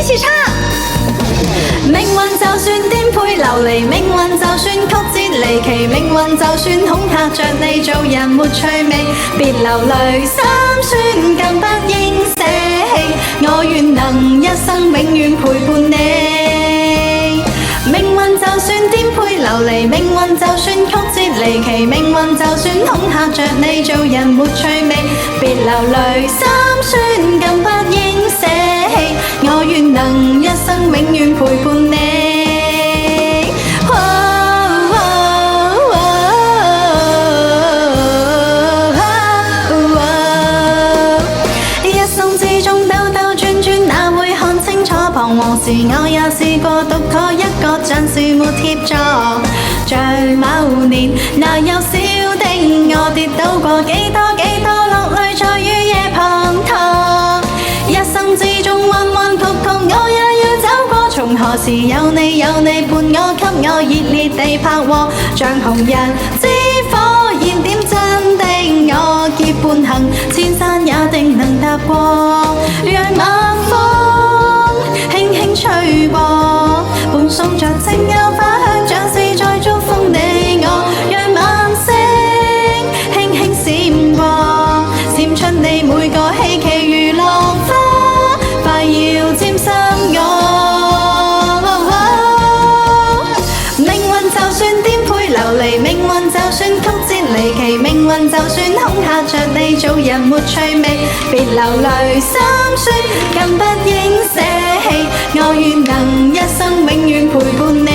起唱。命運就算顛沛流離，命運就算曲折離奇，命運就算恐嚇着你，做人沒趣味，別流淚心酸，更不應捨棄。我願能一生永遠陪伴你。命運就算顛沛流離，命運就算曲折離奇，命運就算恐嚇着你，做人沒趣味，別流淚心酸，更不應捨棄。我願能一生永遠陪伴你。一生之中兜兜轉轉，哪會看清楚彷徨時？我也試過獨坐一個，暫時沒協助。在某年，那幼小的我跌倒過幾多幾多，落淚在雨夜滂沱。一生之中彎彎曲曲，我也要走過。從何時有你有你伴我，給我熱烈地拍和，像紅日之火燃點真的我，結伴行，千山也定能踏過。讓晚風輕輕吹過，伴送着清幽花香，像是在祝福你我。讓晚星輕輕閃過，閃出你每個希冀如浪花，快要沾濕我。命運就算顛沛流離，命運就算曲折離奇，命運就算恐嚇着你，做人沒趣味，別流淚心酸，更不應捨棄。我願能一生永遠陪伴你。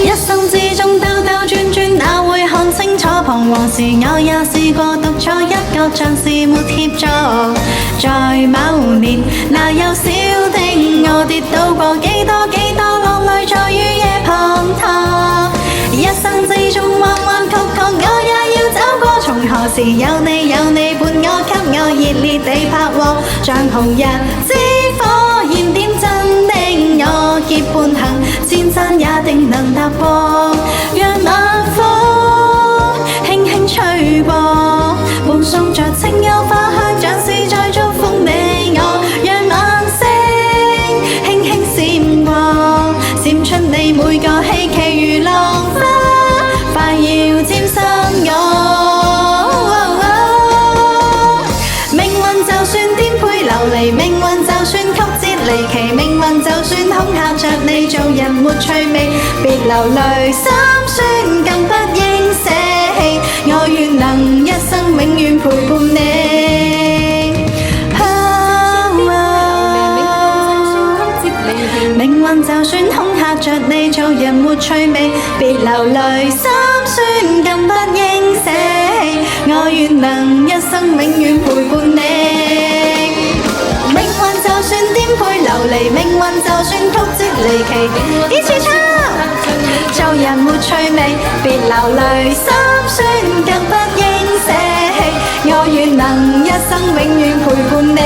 一生之中兜兜轉轉，哪會看清楚彷徨時？我也試過獨坐一個，像是沒協助。在某年，那幼小的我跌倒過幾多幾多，落淚在雨夜滂沱。一生之中彎彎曲曲，我也要走過。從何時有你有你伴我，給我熱烈地拍和，像紅日之火燃點真的我，結伴行，千山也定能踏過。讓晚風輕輕吹過，伴送着清幽花香，像是在祝福你我。讓晚星輕輕閃過，閃出你每個希冀如浪花，快要沾濕我。命運就算顛沛流離，命運就算曲折離奇，命運就算恐嚇着你，做人沒趣味，別流淚心酸，更不應捨棄。我願能一生永遠陪伴你。命運就算恐嚇着你，做人沒趣味，別流淚心酸，更不應捨棄。我願能一生永遠陪伴你。命運就算顛沛流離，命運就算曲折離奇，一起唱。做人沒趣味，別流淚心酸，更不應捨棄。我願能一生永遠陪伴你。